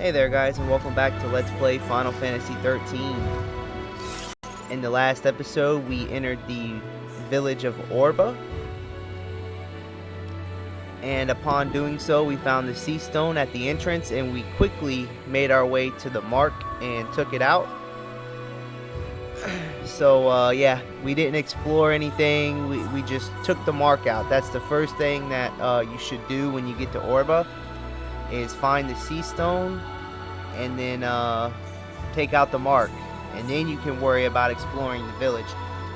Hey there guys, and welcome back to Let's Play Final Fantasy XIII. In the last episode we entered the village of Orba, and upon doing so we found the sea stone at the entrance, and we quickly made our way to the mark and took it out. So yeah, we didn't explore anything, we just took the mark out. That's the first thing that you should do when you get to Orba, is find the sea stone and then take out the mark, and then you can worry about exploring the village.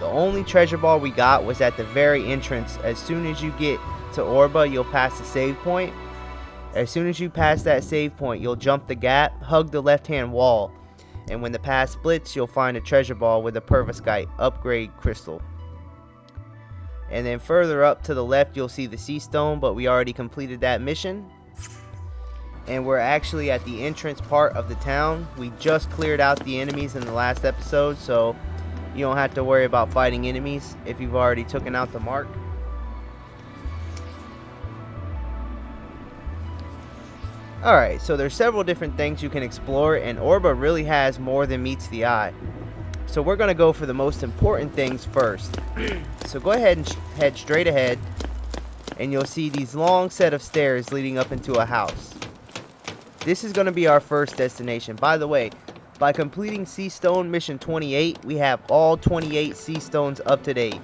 The only treasure ball we got was at the very entrance. As soon as you get to Orba, you'll pass the save point. As soon as you pass that save point, you'll jump the gap, hug the left hand wall, and when the path splits, you'll find a treasure ball with a Pervascite upgrade crystal. And then further up to the left you'll see the sea stone, but we already completed that mission. And we're actually at the entrance part of the town. We just cleared out the enemies in the last episode, so you don't have to worry about fighting enemies if you've already taken out the mark. Alright, so there's several different things you can explore, and Orba really has more than meets the eye. So we're going to go for the most important things first. So go ahead and head straight ahead, and you'll see these long set of stairs leading up into a house. This is going to be our first destination. By the way, by completing Sea Stone Mission 28, we have all 28 Sea Stones up to date.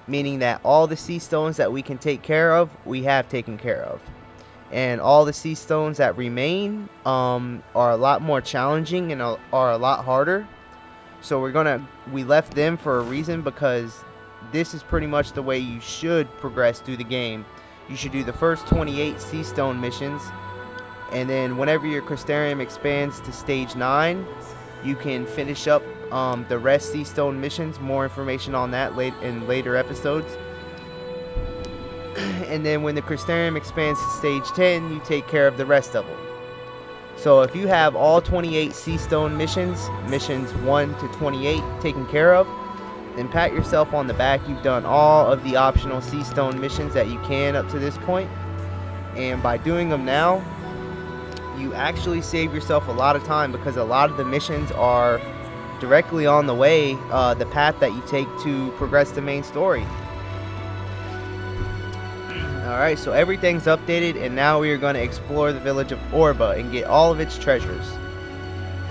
Meaning that all the Sea Stones that we can take care of, we have taken care of. And all the Sea Stones that remain are a lot more challenging and are a lot harder. So we left them for a reason, because this is pretty much the way you should progress through the game. You should do the first 28 Sea Stone missions, and then whenever your Crystarium expands to stage 9, you can finish up the rest Sea Stone missions. More information on that in later episodes. And then when the Crystarium expands to stage 10, you take care of the rest of them. So if you have all 28 Sea Stone missions 1 to 28 taken care of, then pat yourself on the back. You've done all of the optional Sea Stone missions that you can up to this point. And by doing them now, you actually save yourself a lot of time, because a lot of the missions are directly on the way, the path that you take to progress the main story. Alright, so everything's updated, and now we are going to explore the village of Orba and get all of its treasures.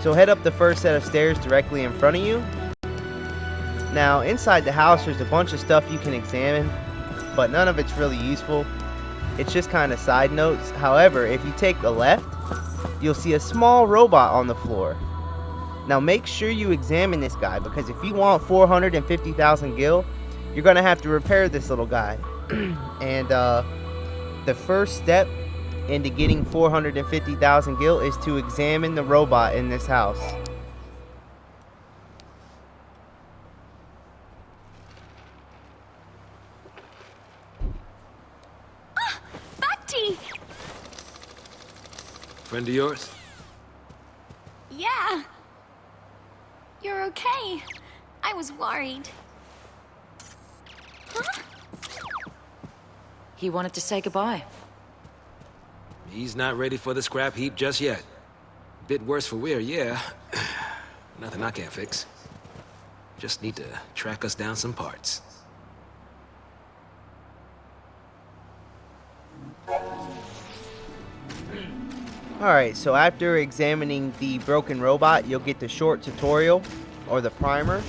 So head up the first set of stairs directly in front of you. Now inside the house there's a bunch of stuff you can examine, but none of it's really useful. It's just kind of side notes. However, if you take the left, you'll see a small robot on the floor. Now make sure you examine this guy, because if you want 450,000 gil, you're going to have to repair this little guy. And the first step into getting 450,000 gil is to examine the robot in this house. Bakti! Friend of yours? Yeah. You're okay. I was worried. Huh? He wanted to say goodbye. He's not ready for the scrap heap just yet. Bit worse for wear, yeah. Nothing I can't fix. Just need to track us down some parts. Alright, so after examining the broken robot, you'll get the short tutorial, or the primer.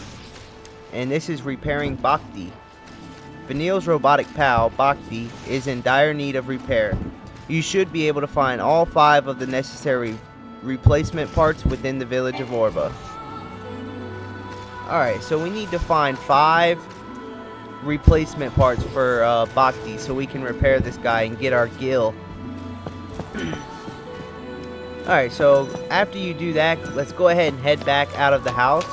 And this is repairing Bakti. Vanille's robotic pal, Bakti, is in dire need of repair. You should be able to find all 5 of the necessary replacement parts within the village of Orba. Alright, so we need to find 5 replacement parts for Bakti, so we can repair this guy and get our gil. Alright, so after you do that, let's go ahead and head back out of the house.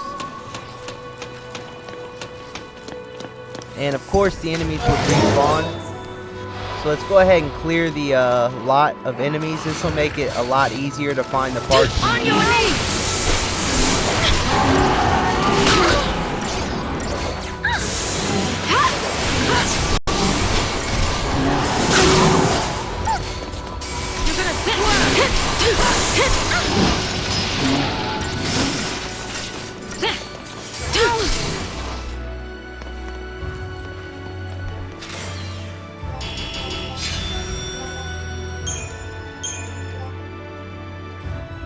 And of course the enemies will respawn. So let's go ahead and clear the lot of enemies. This will make it a lot easier to find the parts you need. You're gonna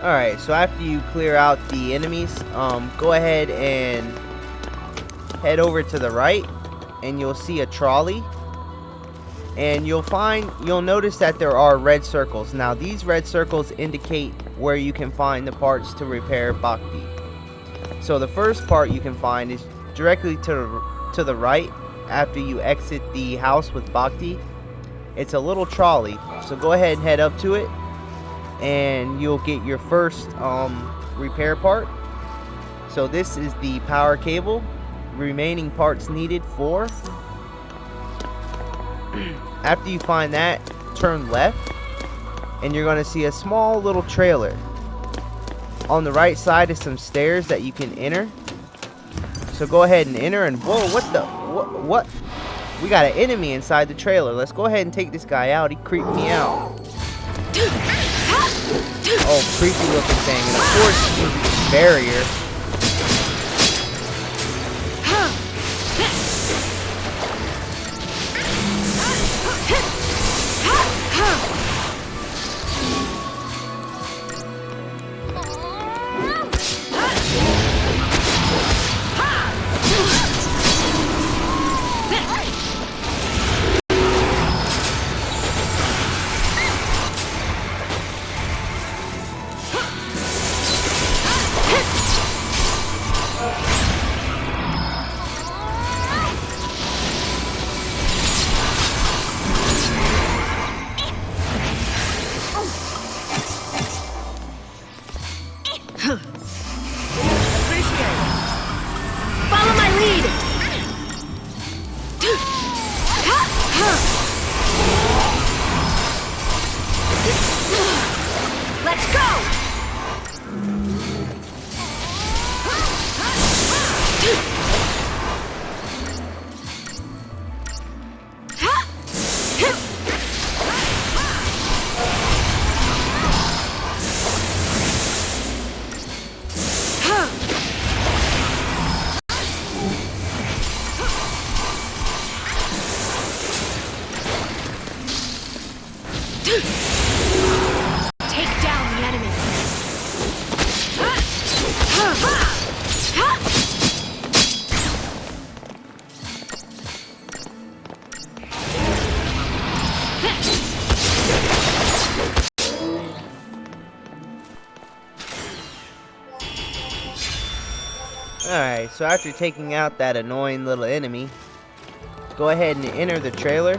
Alright, so after you clear out the enemies, go ahead and head over to the right, and you'll see a trolley. And you'll notice that there are red circles. Now, these red circles indicate where you can find the parts to repair Bakti. So the first part you can find is directly to the right after you exit the house with Bakti. It's a little trolley, so go ahead and head up to it, and you'll get your first repair part. So this is the power cable. Remaining parts needed 4. After you find that, turn left, and you're going to see a small little trailer. On the right side is some stairs that you can enter. So go ahead and enter, and whoa, what? We got an enemy inside the trailer. Let's go ahead and take this guy out. He creeped me out. Oh, creepy looking thing. And of course, he uses this barrier. Follow my lead! Let's go! Take down the enemy. Alright, so after taking out that annoying little enemy, go ahead and enter the trailer.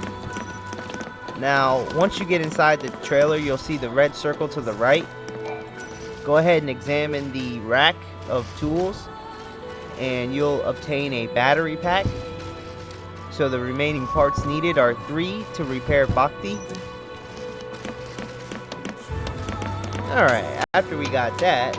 Now, once you get inside the trailer, you'll see the red circle to the right. Go ahead and examine the rack of tools, and you'll obtain a battery pack. So the remaining parts needed are 3 to repair Bakti. Alright, after we got that,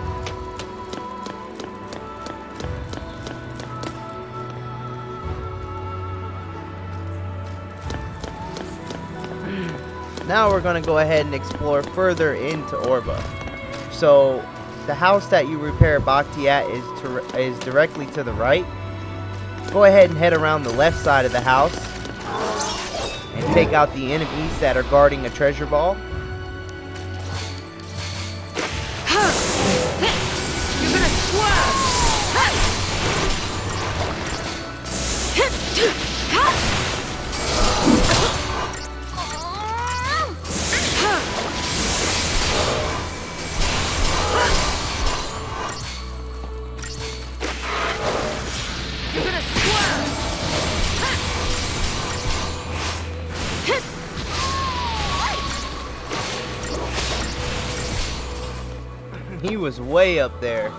now we're going to go ahead and explore further into Orba. So the house that you repair Bakti at is directly to the right. Go ahead and head around the left side of the house and take out the enemies that are guarding a treasure ball. You're gonna swerve! You're gonna swerve! He was way up there.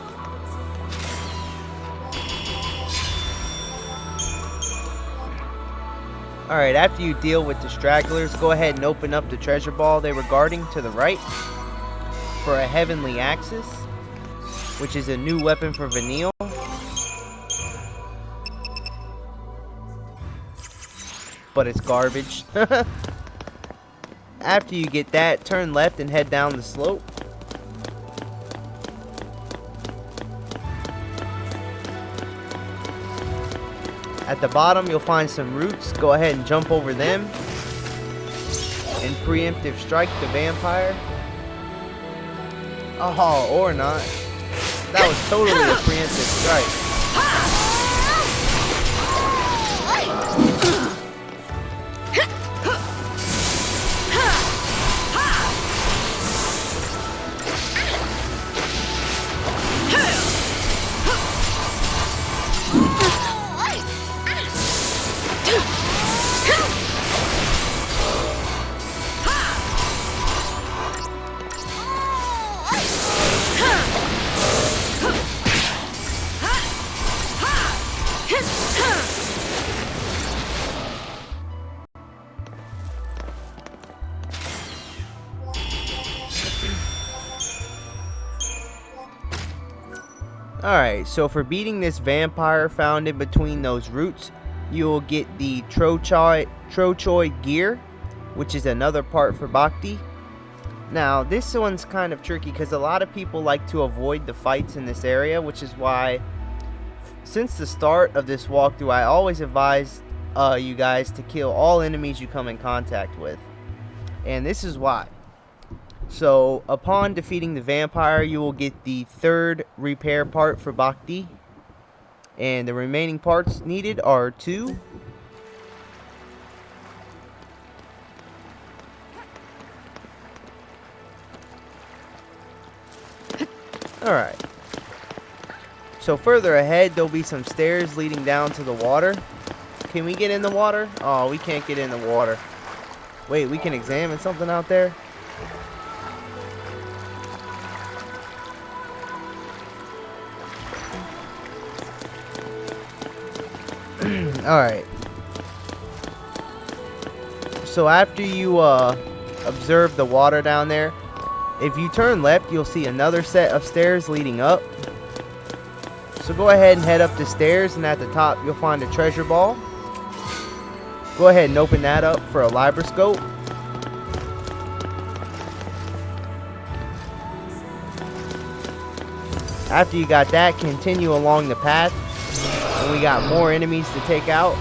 Alright, after you deal with the stragglers, go ahead and open up the treasure ball they were guarding to the right for a heavenly axis, which is a new weapon for Vanille. But it's garbage. After you get that, turn left and head down the slope. At the bottom, you'll find some roots. Go ahead and jump over them. And preemptive strike the vampire. Oh, or not. That was totally a preemptive strike. Alright, so for beating this vampire found in between those roots, you will get the Trochoi gear, which is another part for Bakti. Now, this one's kind of tricky because a lot of people like to avoid the fights in this area, which is why, since the start of this walkthrough, I always advise you guys to kill all enemies you come in contact with. And this is why. So, upon defeating the vampire, you will get the third repair part for Bakti. And the remaining parts needed are 2. Alright. So further ahead, there'll be some stairs leading down to the water. Can we get in the water? Oh, we can't get in the water. Wait, we can examine something out there? Alright. So after you observe the water down there, if you turn left, you'll see another set of stairs leading up. So go ahead and head up the stairs, and at the top you'll find a treasure ball. Go ahead and open that up for a libroscope. After you got that, continue along the path. And we got more enemies to take out.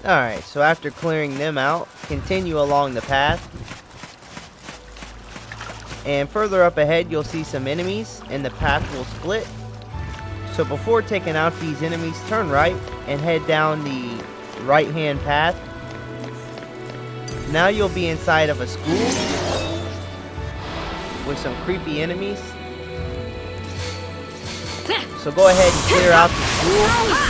Alright, so after clearing them out, continue along the path. And further up ahead, you'll see some enemies, and the path will split. So before taking out these enemies, turn right and head down the right-hand path. Now you'll be inside of a school with some creepy enemies. So go ahead and clear out the school.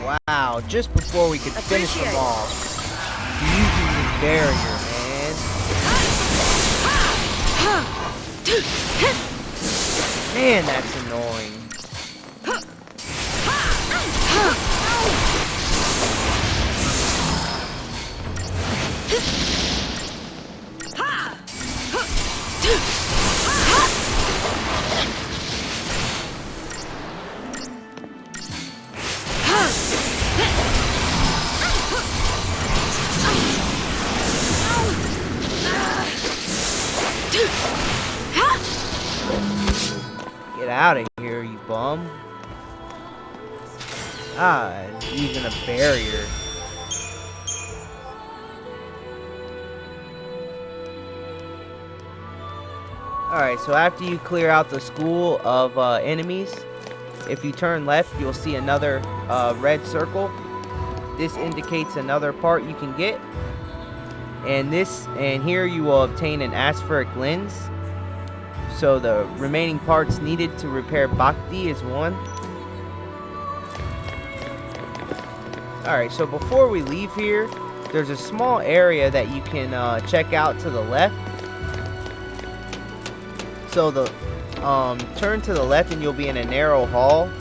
Wow, just before we could finish them off, using the barrier, man. Man, that's annoying. Get out of here, you bum. Ah, using a barrier. Alright, so after you clear out the school of enemies, if you turn left, you'll see another red circle. This indicates another part you can get. And here you will obtain an aspheric lens. So the remaining parts needed to repair Bakti is 1. Alright, so before we leave here, there's a small area that you can check out to the left. So turn to the left and you'll be in a narrow hall.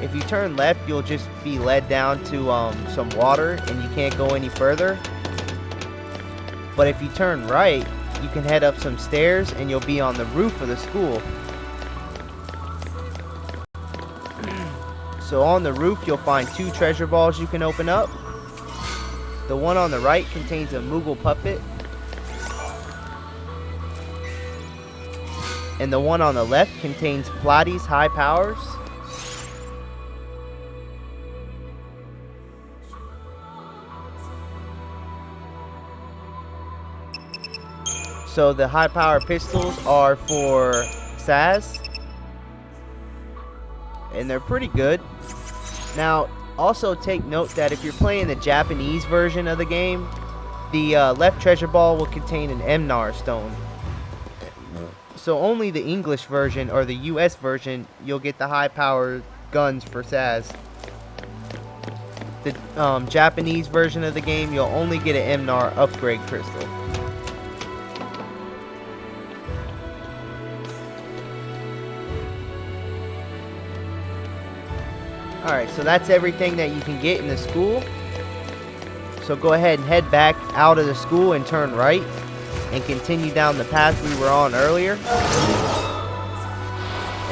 If you turn left, you'll just be led down to some water and you can't go any further. But if you turn right, you can head up some stairs and you'll be on the roof of the school. So on the roof, you'll find 2 treasure balls you can open up. The one on the right contains a Moogle puppet. And the one on the left contains Platty's high powers. So the high power pistols are for Saz. And they're pretty good. Now, also take note that if you're playing the Japanese version of the game, the left treasure ball will contain an Emnar stone. So only the English version or the US version, you'll get the high power guns for Saz. The Japanese version of the game, you'll only get an Emnar upgrade crystal. Alright, so that's everything that you can get in the school. So go ahead and head back out of the school and turn right. And continue down the path we were on earlier.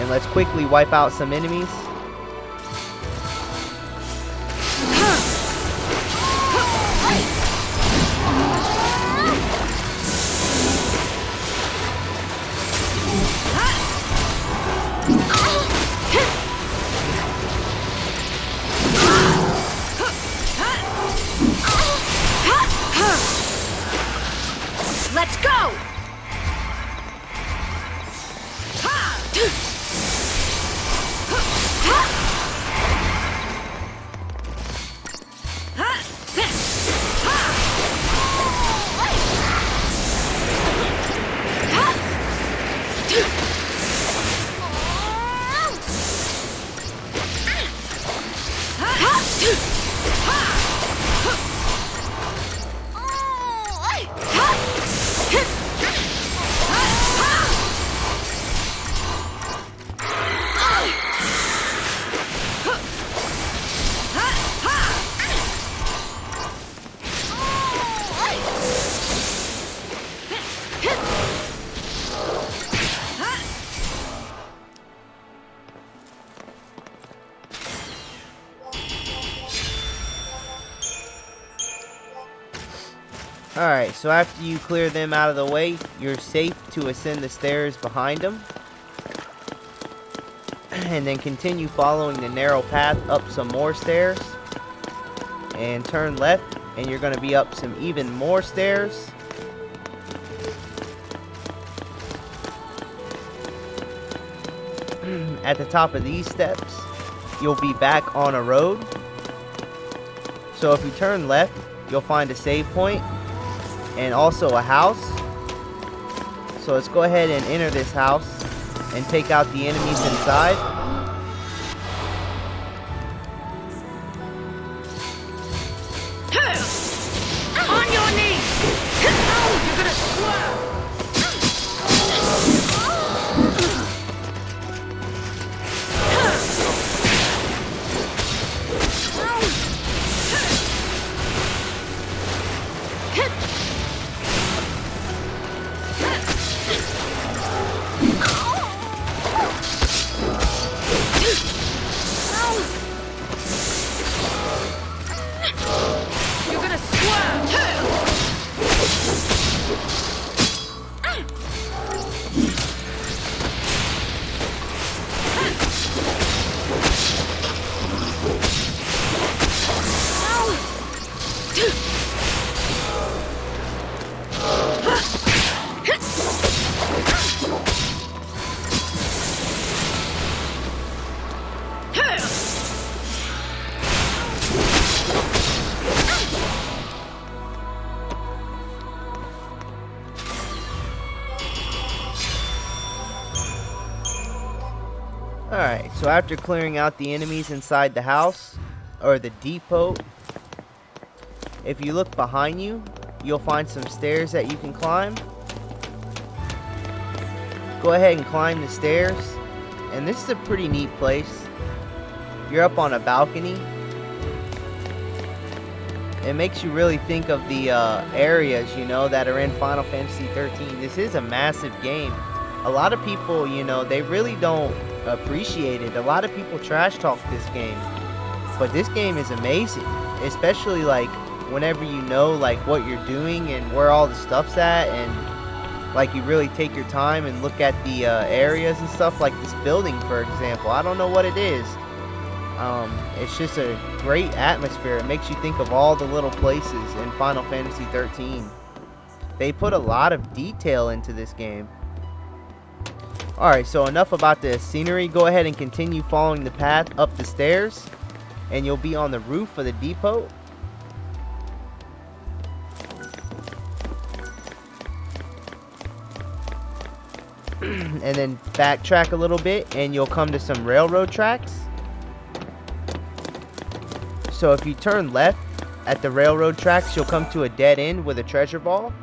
And let's quickly wipe out some enemies. Let's go! Alright, so after you clear them out of the way, you're safe to ascend the stairs behind them. And then continue following the narrow path up some more stairs. And turn left, and you're going to be up some even more stairs. At the top of these steps, you'll be back on a road. So if you turn left, you'll find a save point. And also a house. So let's go ahead and enter this house and take out the enemies inside. Alright, so after clearing out the enemies inside the house, or the depot, if you look behind you, you'll find some stairs that you can climb. Go ahead and climb the stairs, and this is a pretty neat place. You're up on a balcony. It makes you really think of the areas, you know, that are in Final Fantasy XIII. This is a massive game. A lot of people, you know, they really don't appreciate it. A lot of people trash talk this game, but this game is amazing, especially like whenever you know like what you're doing and where all the stuff's at, and like you really take your time and look at the areas and stuff, like this building for example. I don't know what it is. It's just a great atmosphere. It makes you think of all the little places in Final Fantasy XIII. They put a lot of detail into this game. Alright, so enough about the scenery. Go ahead and continue following the path up the stairs, and you'll be on the roof of the depot. And then backtrack a little bit, and you'll come to some railroad tracks. So if you turn left at the railroad tracks, you'll come to a dead end with a treasure ball.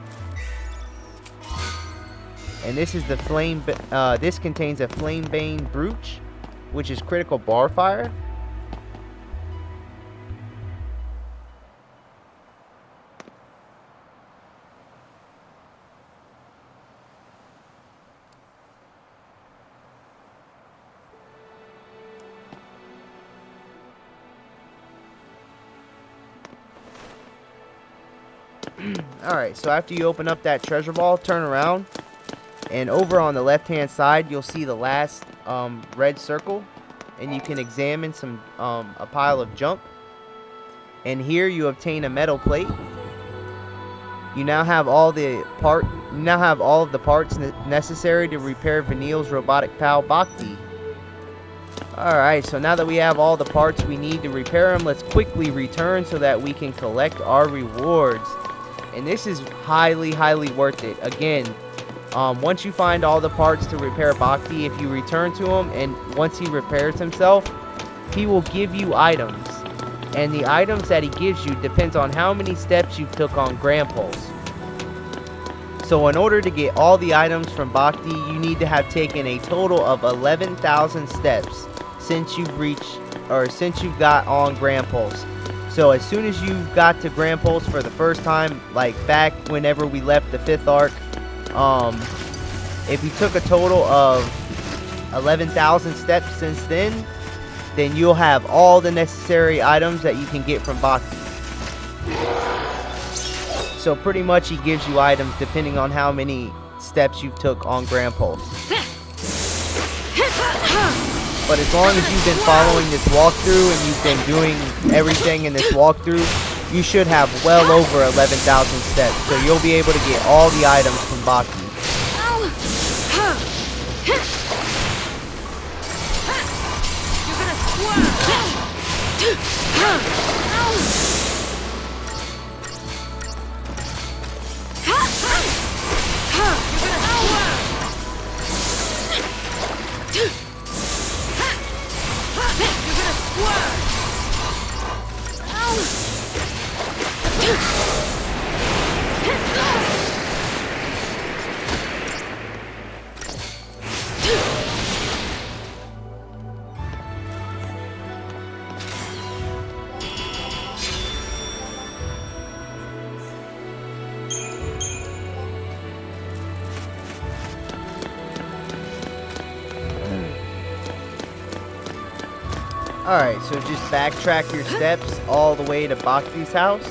And this is the flame. This contains a flame-bane brooch, which is critical bar fire. Alright, so after you open up that treasure ball, turn around. And over on the left hand side, you'll see the last red circle, and you can examine some a pile of junk. And here you obtain a metal plate. You now have all of the parts necessary to repair Vanille's robotic pal Bakti. Alright, so now that we have all the parts we need to repair them, let's quickly return so that we can collect our rewards. And this is highly worth it. Again, once you find all the parts to repair Bakti, if you return to him, and once he repairs himself, he will give you items. And the items that he gives you depends on how many steps you took on Gramples. So in order to get all the items from Bakti, you need to have taken a total of 11,000 steps since you've got on Gramples. So as soon as you got to Gramples for the first time, like back whenever we left the 5th arc, if you took a total of 11,000 steps since then you'll have all the necessary items that you can get from Bakti. So pretty much he gives you items depending on how many steps you took on Gramples. But as long as you've been following this walkthrough and you've been doing everything in this walkthrough, you should have well over 11,000 steps. So you'll be able to get all the items from Bakti. Alright, so just backtrack your steps all the way to Bakti's house.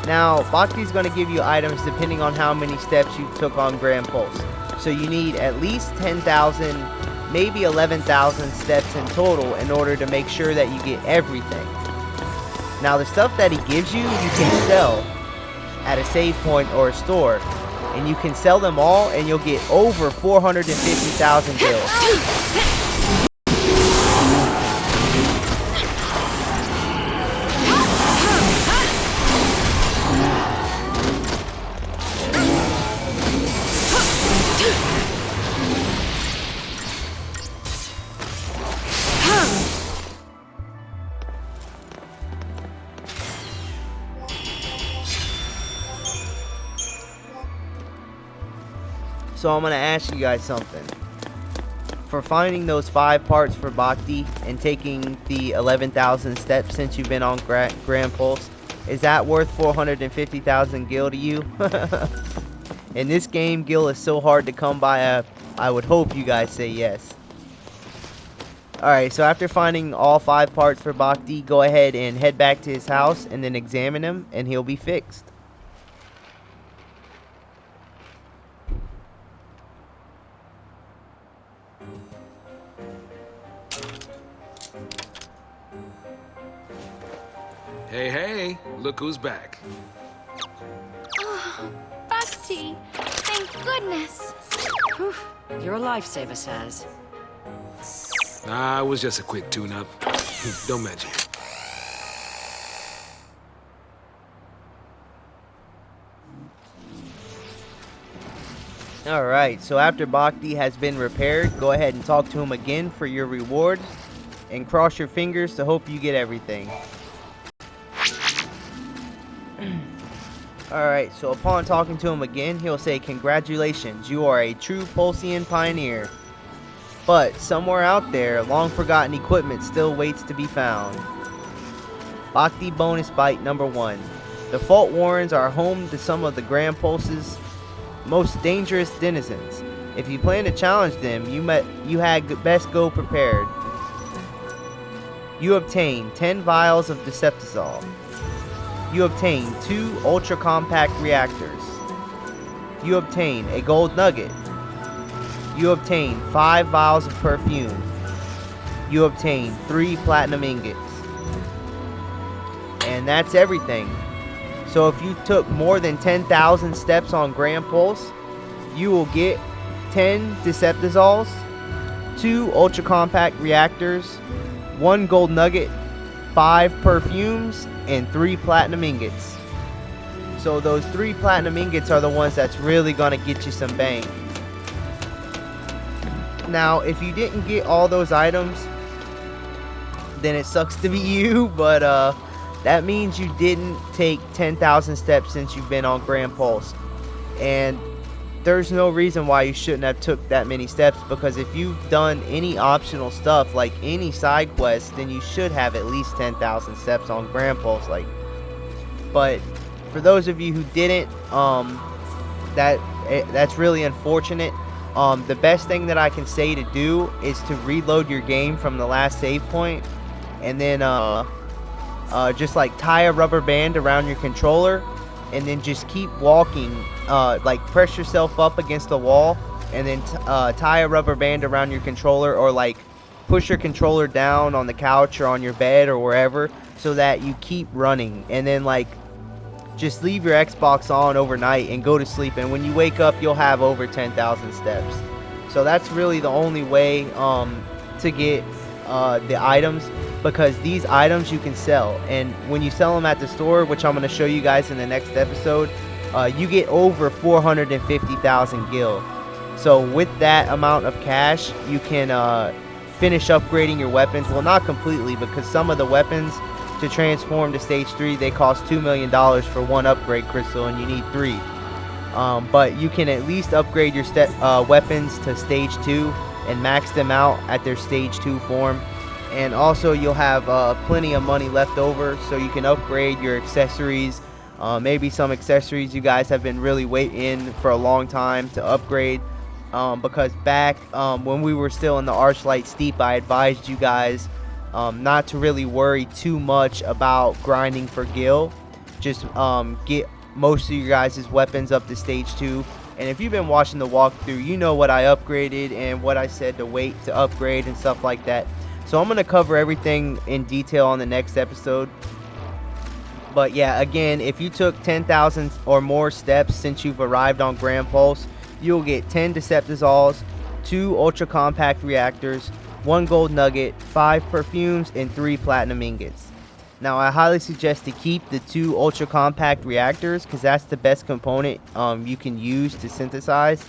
Now, Bakti's going to give you items depending on how many steps you took on Gramples. So you need at least 10,000, maybe 11,000 steps in total in order to make sure that you get everything. Now, the stuff that he gives you, you can sell at a save point or a store. And you can sell them all and you'll get over 450,000 gills. So I'm going to ask you guys something. For finding those 5 parts for Bakti and taking the 11,000 steps since you've been on Grand Pulse, is that worth 450,000 gil to you? In this game, gil is so hard to come by, I would hope you guys say yes. Alright, so after finding all 5 parts for Bakti, go ahead and head back to his house and then examine him and he'll be fixed. Hey, hey, look who's back. Oh, Bakti, thank goodness. Whew. You're a lifesaver, Saz. Nah, it was just a quick tune-up. Don't mention it. Alright, so after Bakti has been repaired, go ahead and talk to him again for your rewards. And cross your fingers to hope you get everything. Alright, so upon talking to him again, he'll say, "Congratulations, you are a true Pulsian pioneer. But somewhere out there, long forgotten equipment still waits to be found." Bakti bonus bite number 1. The Fault Warrens are home to some of the Grand Pulse's most dangerous denizens. If you plan to challenge them, you had best go prepared. You obtain 10 vials of Deceptizol. You obtain 2 ultra compact reactors. You obtain a gold nugget. You obtain 5 vials of perfume. You obtain 3 platinum ingots. And that's everything. So if you took more than 10,000 steps on Grand Pulse, you will get 10 Deceptizols, 2 ultra compact reactors, 1 gold nugget, 5 perfumes, and 3 platinum ingots. So those 3 platinum ingots are the ones that's really gonna get you some bang. Now, if you didn't get all those items, then it sucks to be you, but that means you didn't take 10,000 steps since you've been on Grand Pulse. And there's no reason why you shouldn't have took that many steps, because if you've done any optional stuff like any side quest, then you should have at least 10,000 steps on Grand Pulse. But for those of you who didn't, that's really unfortunate. The best thing that I can say to do is to reload your game from the last save point, and then just like tie a rubber band around your controller, and then just keep walking, like press yourself up against the wall, and then tie a rubber band around your controller, or like push your controller down on the couch or on your bed or wherever, so that you keep running. And then like just leave your Xbox on overnight and go to sleep, and when you wake up you'll have over 10,000 steps. So that's really the only way to get the items, because these items you can sell, and when you sell them at the store, which I'm going to show you guys in the next episode, you get over 450,000 gil. So with that amount of cash, you can finish upgrading your weapons. Well, not completely, because some of the weapons to transform to stage 3, they cost $2 million for 1 upgrade crystal, and you need 3. But you can at least upgrade your weapons to stage 2 and max them out at their stage 2 form. And also you'll have plenty of money left over, so you can upgrade your accessories. Maybe some accessories you guys have been really waiting for a long time to upgrade, because back when we were still in the Archlight Steep, I advised you guys not to really worry too much about grinding for gil. Just get most of your guys' weapons up to stage 2. And if you've been watching the walkthrough, you know what I upgraded and what I said to wait to upgrade and stuff like that. So I'm going to cover everything in detail on the next episode. But yeah, again, if you took 10,000 or more steps since you've arrived on Grand Pulse, you'll get 10 Deceptizols, 2 ultra compact reactors, 1 gold nugget, 5 perfumes, and 3 platinum ingots. Now, I highly suggest to keep the 2 ultra compact reactors, because that's the best component you can use to synthesize.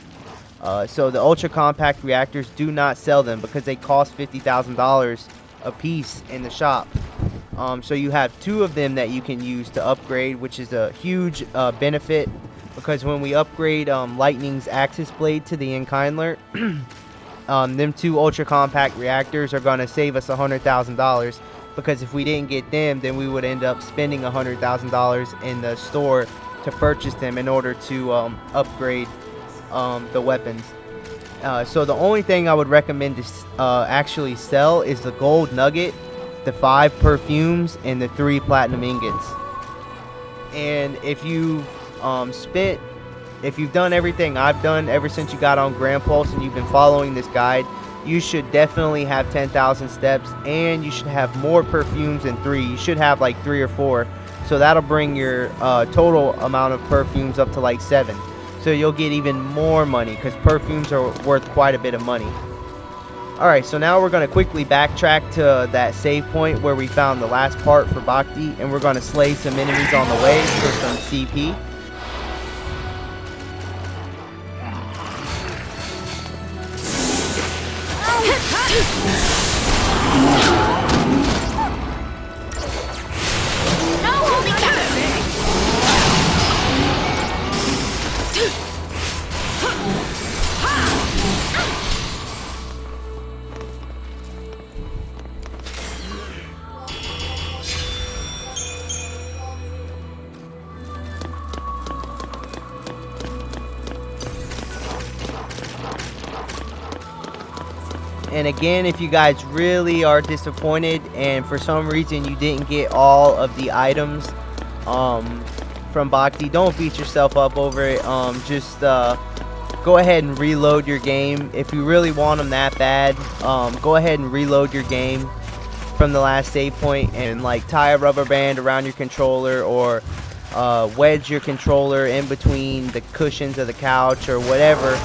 So the ultra compact reactors, do not sell them, because they cost $50,000 a piece in the shop. So you have 2 of them that you can use to upgrade, which is a huge benefit because when we upgrade Lightning's Axis Blade to the Enkindler, them 2 ultra compact reactors are going to save us $100,000, because if we didn't get them, then we would end up spending $100,000 in the store to purchase them in order to upgrade the weapons. So the only thing I would recommend to actually sell is the gold nugget, the 5 perfumes, and the 3 platinum ingots. And if you if you've done everything I've done ever since you got on Grand Pulse and you've been following this guide, you should definitely have 10,000 steps, and you should have more perfumes than 3. You should have like 3 or 4. So that'll bring your total amount of perfumes up to like 7. So you'll get even more money, because perfumes are worth quite a bit of money. Alright, so now we're going to quickly backtrack to that save point where we found the last part for Bakti, and we're going to slay some enemies on the way for some CP. No holding back! And again, if you guys really are disappointed and for some reason you didn't get all of the items from Bakti, don't beat yourself up over it. Just go ahead and reload your game. If you really want them that bad, go ahead and reload your game from the last save point and like tie a rubber band around your controller, or wedge your controller in between the cushions of the couch or whatever,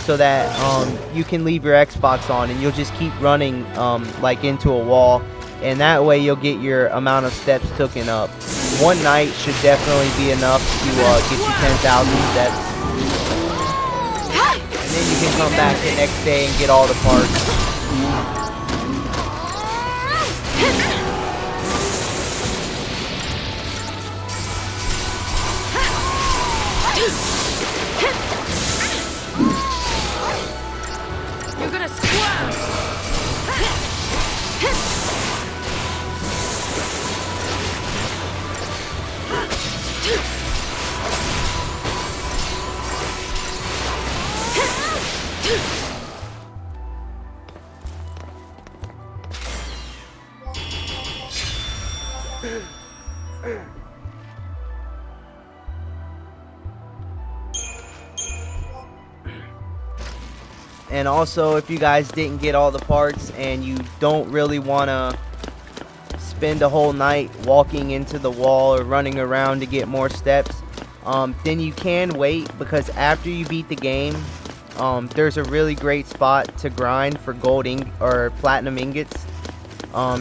so that you can leave your Xbox on and you'll just keep running like into a wall, and that way you'll get your amount of steps taken up. One night should definitely be enough to get you 10,000 steps, and then you can come back the next day and get all the parts. You're gonna squirm! And also, if you guys didn't get all the parts and you don't really want to spend a whole night walking into the wall or running around to get more steps, then you can wait, because after you beat the game, there's a really great spot to grind for gold or platinum ingots.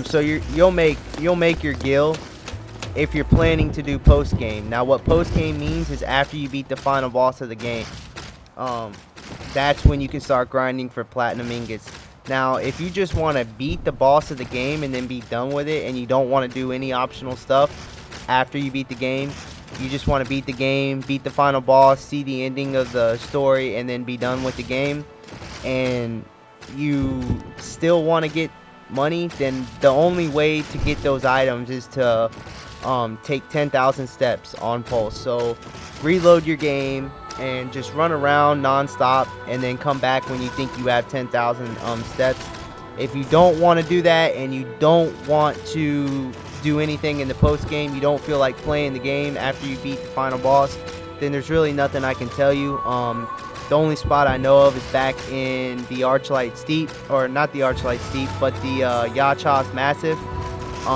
So you'll make your gil if you're planning to do post game. Now, what post game means is after you beat the final boss of the game. That's when you can start grinding for platinum ingots. Now, if you just want to beat the boss of the game and then be done with it, and you don't want to do any optional stuff after you beat the game, you just want to beat the game, beat the final boss, see the ending of the story, and then be done with the game, and you still want to get money, then the only way to get those items is to take 10,000 steps on Pulse. So reload your game and just run around non-stop, and then come back when you think you have 10,000 steps. If you don't want to do that, and you don't want to do anything in the post game, you don't feel like playing the game after you beat the final boss, then there's really nothing I can tell you. The only spot I know of is back in the Archlight Steep, or not the Archlight Steep, but the Yachos Massive.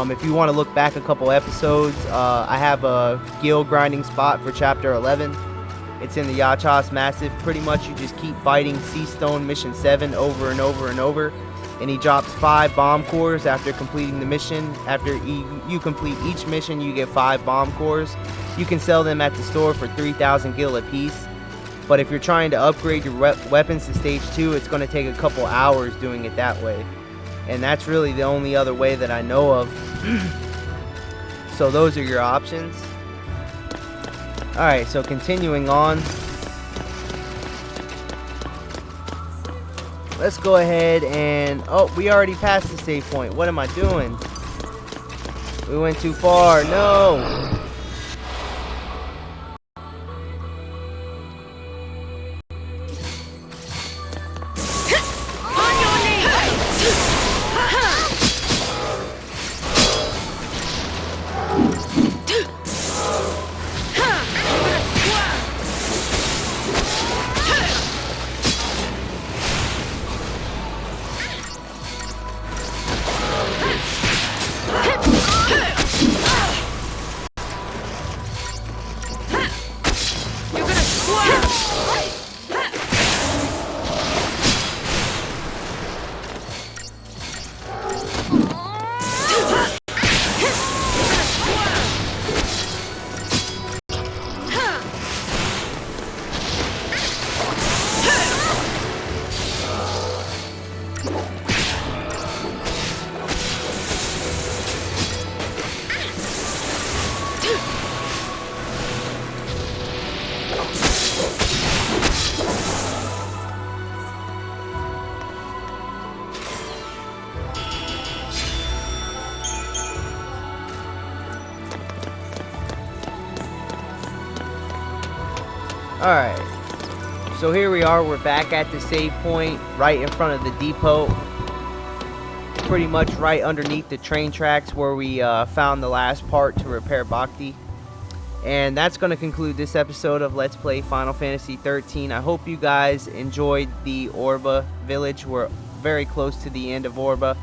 If you want to look back a couple episodes, I have a gil grinding spot for chapter 11. It's in the Yachos Massive. Pretty much you just keep fighting Sea Stone Mission 7 over and over and over. And he drops 5 bomb cores after completing the mission. After you complete each mission, you get 5 bomb cores. You can sell them at the store for 3,000 gil a piece. But if you're trying to upgrade your weapons to stage 2, it's going to take a couple hours doing it that way. And that's really the only other way that I know of. So those are your options. Alright, so continuing on. Let's go ahead and... Oh, we already passed the save point. What am I doing? We went too far. No! Alright, so here we are, we're back at the save point, right in front of the depot, pretty much right underneath the train tracks where we found the last part to repair Bakti. And that's going to conclude this episode of Let's Play Final Fantasy XIII. I hope you guys enjoyed the Orba village. We're very close to the end of Orba.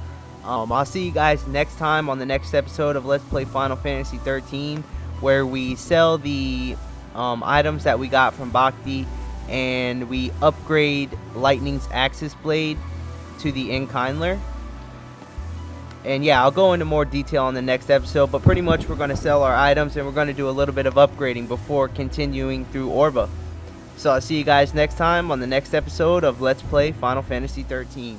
I'll see you guys next time on the next episode of Let's Play Final Fantasy XIII, where we sell the items that we got from Bakti, and we upgrade Lightning's Axis Blade to the Enkindler. And yeah, I'll go into more detail on the next episode, but pretty much we're going to sell our items and we're going to do a little bit of upgrading before continuing through Orba. So I'll see you guys next time on the next episode of Let's Play Final Fantasy XIII.